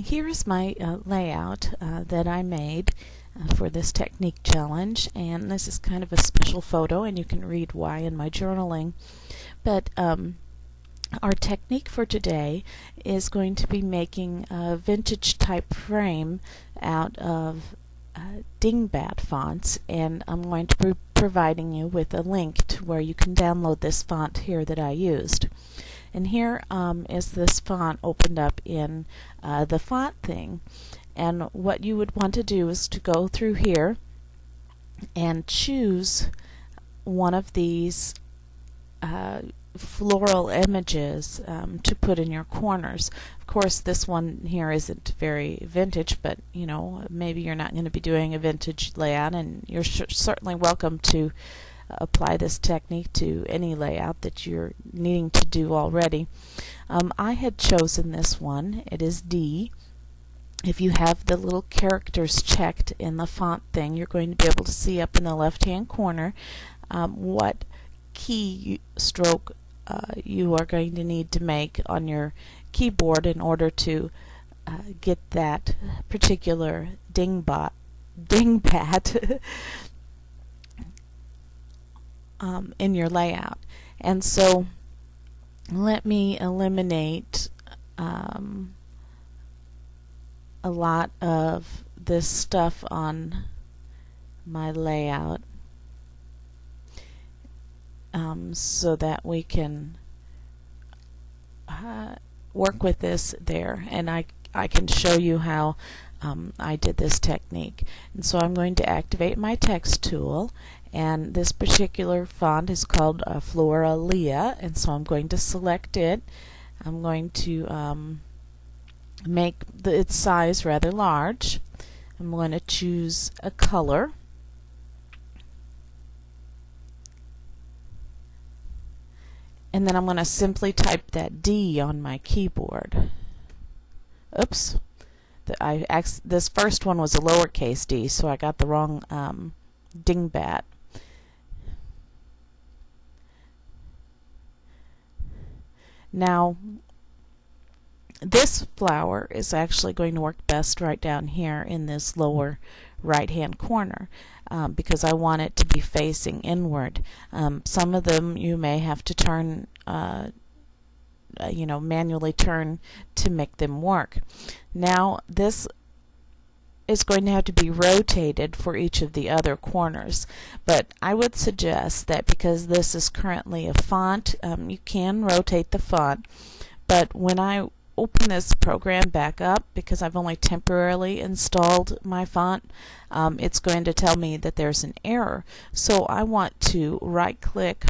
Here's my layout that I made for this technique challenge, and this is kind of a special photo, and you can read why in my journaling. But our technique for today is going to be making a vintage type frame out of Dingbat fonts, and I'm going to be providing you with a link to where you can download this font here that I used. And here is this font opened up in the font thing. And what you would want to do is to go through here and choose one of these floral images to put in your corners. Of course, this one here isn't very vintage, but you know, maybe you're not going to be doing a vintage layout, and you're certainly welcome to apply this technique to any layout that you're needing to do already. I had chosen this one. It is D. If you have the little characters checked in the font thing, you're going to be able to see up in the left-hand corner what key stroke you are going to need to make on your keyboard in order to get that particular dingbat in your layout. And so let me eliminate a lot of this stuff on my layout so that we can work with this there, and I can show you how I did this technique. And so I'm going to activate my text tool, and this particular font is called Floralia, and so I'm going to select it. I'm going to make its size rather large. I'm going to choose a color, and then I'm going to simply type that D on my keyboard. Oops, this first one was a lowercase d, so I got the wrong dingbat. Now, this flower is actually going to work best right down here in this lower right-hand corner because I want it to be facing inward. Some of them you may have to turn, manually turn to make them work. Now, this is going to have to be rotated for each of the other corners, but I would suggest that because this is currently a font, you can rotate the font, but when I open this program back up, because I've only temporarily installed my font, it's going to tell me that there's an error. So I want to right click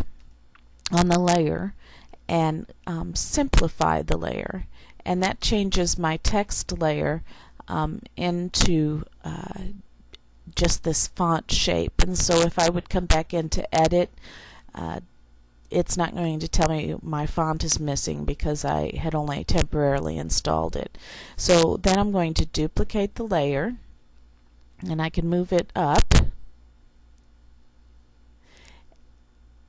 on the layer and simplify the layer, and that changes my text layer into just this font shape. And so if I would come back into edit, it's not going to tell me my font is missing because I had only temporarily installed it. So then I'm going to duplicate the layer, and I can move it up.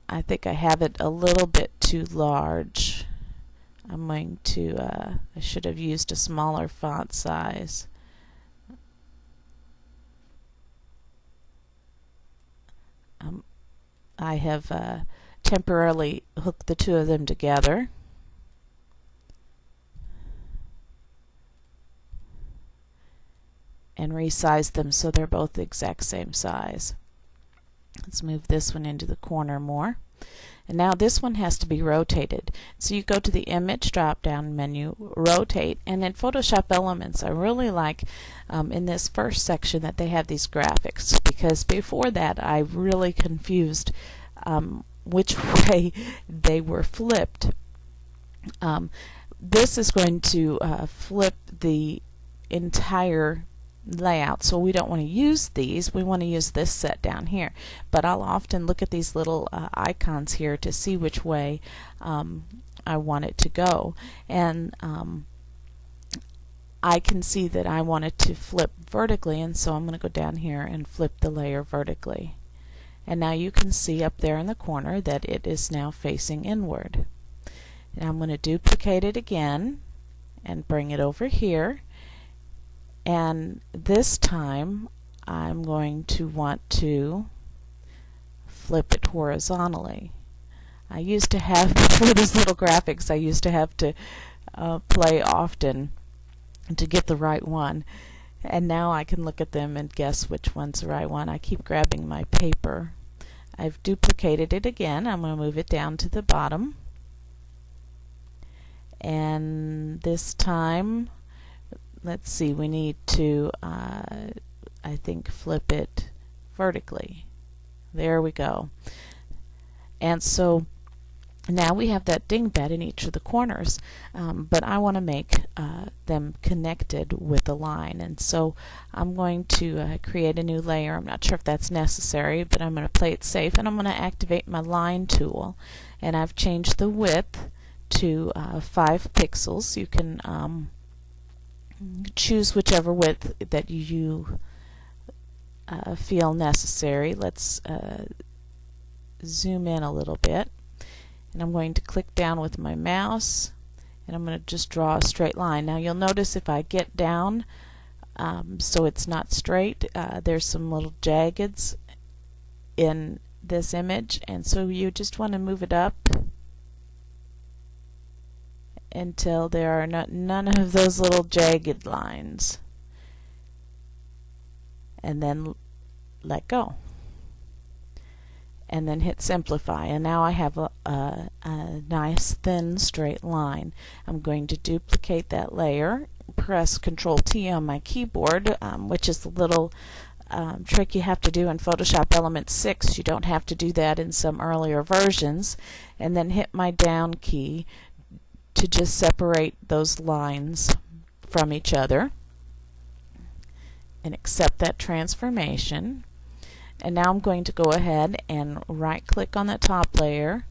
I think I have it a little bit too large. I'm going to, I should have used a smaller font size. I have temporarily hooked the two of them together. And resize them so they're both the exact same size. Let's move this one into the corner more. And now this one has to be rotated. So you go to the Image drop-down menu, Rotate, and in Photoshop Elements I really like in this first section that they have these graphics, because before that I really confused which way they were flipped. This is going to flip the entire layout, so we don't want to use these. We want to use this set down here, but I'll often look at these little icons here to see which way I want it to go, and I can see that I want it to flip vertically, and so I'm going to go down here and flip the layer vertically. And now you can see up there in the corner that it is now facing inward. And I'm going to duplicate it again and bring it over here, And this time I'm going to want to flip it horizontally. I used to have, before these little graphics, I used to have to play often to get the right one. And now I can look at them and guess which one's the right one. I keep grabbing my paper. I've duplicated it again. I'm going to move it down to the bottom. And this time, let's see, we need to, I think, flip it vertically. There we go. And so now we have that dingbat in each of the corners, but I want to make them connected with a line, and so I'm going to create a new layer. I'm not sure if that's necessary, but I'm going to play it safe, and I'm going to activate my line tool, and I've changed the width to 5 pixels. You can choose whichever width that you feel necessary. Let's zoom in a little bit. And I'm going to click down with my mouse, and I'm going to just draw a straight line. Now you'll notice if I get down so it's not straight, there's some little jaggeds in this image, and so you just want to move it up until there are none of those little jagged lines, and then let go. And then hit simplify, and now I have a nice thin straight line. I'm going to duplicate that layer, press Ctrl T on my keyboard, which is the little trick you have to do in Photoshop Element 6. You don't have to do that in some earlier versions. And then hit my down key to just separate those lines from each other and accept that transformation. And now I'm going to go ahead and right click on the top layer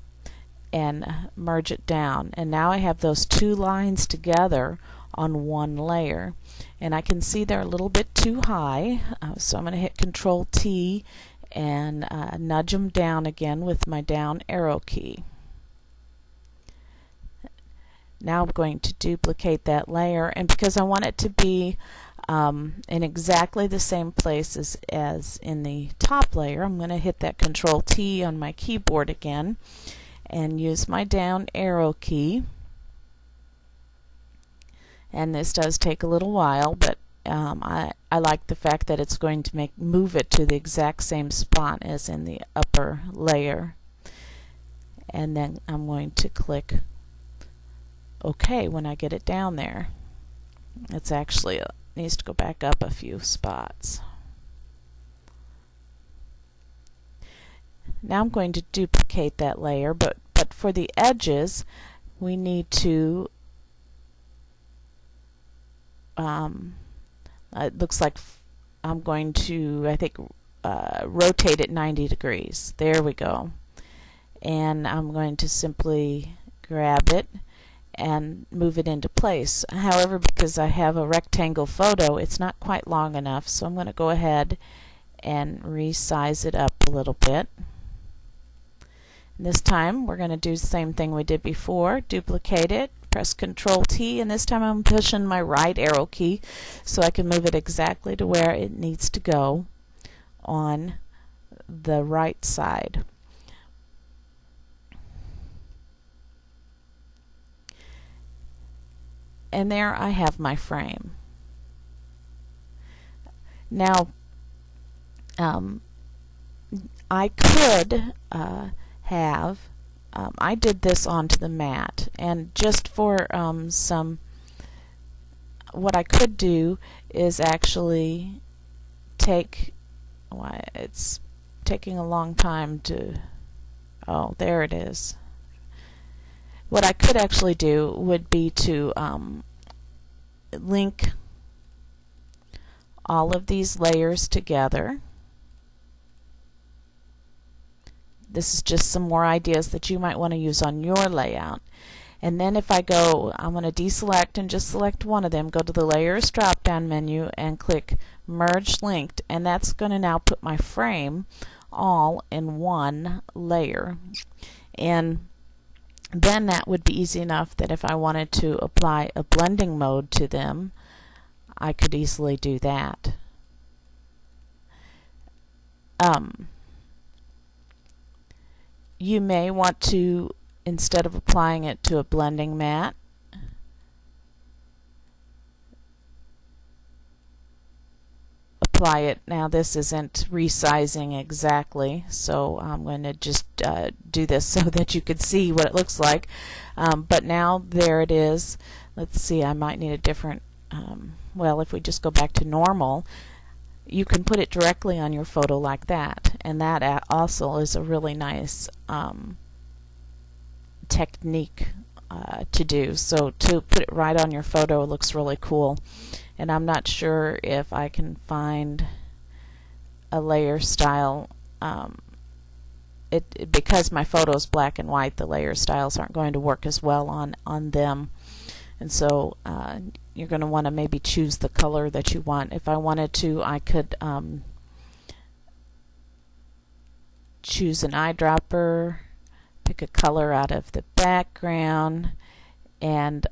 and merge it down. And now I have those two lines together on one layer. And I can see they're a little bit too high, so I'm going to hit Control T and nudge them down again with my down arrow key. Now I'm going to duplicate that layer, and because I want it to be in exactly the same place as in the top layer, I'm going to hit that Control T on my keyboard again and use my down arrow key. And this does take a little while, but I like the fact that it's going to move it to the exact same spot as in the upper layer. And then I'm going to click OK when I get it down there. It's actually needs to go back up a few spots. Now I'm going to duplicate that layer, but for the edges we need to it looks like I'm going to, I think, rotate it 90 degrees. There we go. And I'm going to simply grab it and move it into place. However, because I have a rectangle photo, it's not quite long enough, so I'm going to go ahead and resize it up a little bit. And this time we're going to do the same thing we did before, duplicate it, press Control T, and this time I'm pushing my right arrow key so I can move it exactly to where it needs to go on the right side. And there I have my frame. Now I could have I did this onto the mat, and just for what I could do is actually take, why it's taking a long time to, oh, there it is. What I could actually do would be to link all of these layers together. This is just some more ideas that you might want to use on your layout. And then if I go, I'm going to deselect and just select one of them, go to the Layers drop-down menu and click Merge Linked, and that's going to now put my frame all in one layer. And then that would be easy enough that if I wanted to apply a blending mode to them, I could easily do that. You may want to, instead of applying it to a blending mat, apply it. Now this isn't resizing exactly, so I'm going to just do this so that you can see what it looks like. But now there it is. Let's see, I might need a different, well, if we just go back to normal, you can put it directly on your photo like that, and that also is a really nice technique to do. So to put it right on your photo looks really cool. And I'm not sure if I can find a layer style. Because my photo is black and white, the layer styles aren't going to work as well on them. And so you're going to want to maybe choose the color that you want. If I wanted to, I could choose an eyedropper, pick a color out of the background, and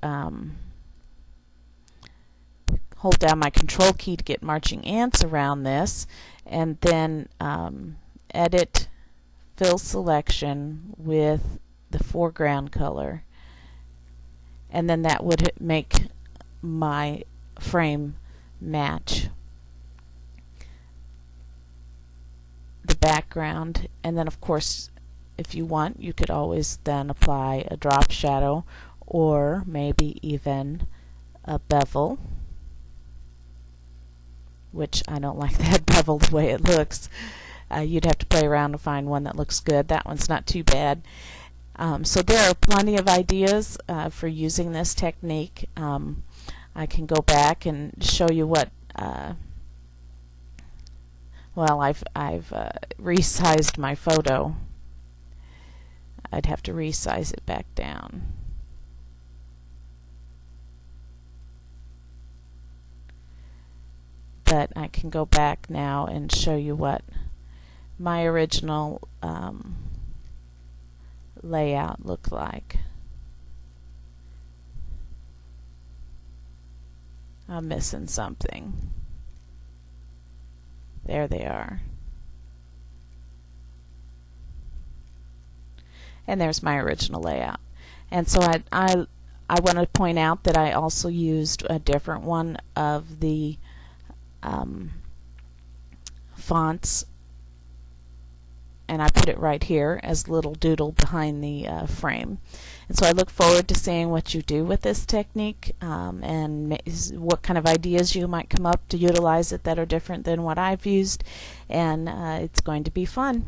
hold down my control key to get marching ants around this, and then edit fill selection with the foreground color, and then that would make my frame match the background. And then of course, if you want, you could always then apply a drop shadow or maybe even a bevel, which I don't like that bevel the way it looks. You'd have to play around to find one that looks good. That one's not too bad. So there are plenty of ideas for using this technique. I can go back and show you what well, I've resized my photo. I'd have to resize it back down. But I can go back now and show you what my original layout looked like. I'm missing something. There they are. And there's my original layout. And so I want to point out that I also used a different one of the fonts, and I put it right here as a little doodle behind the frame. And so I look forward to seeing what you do with this technique and what kind of ideas you might come up to utilize it that are different than what I've used, and it's going to be fun.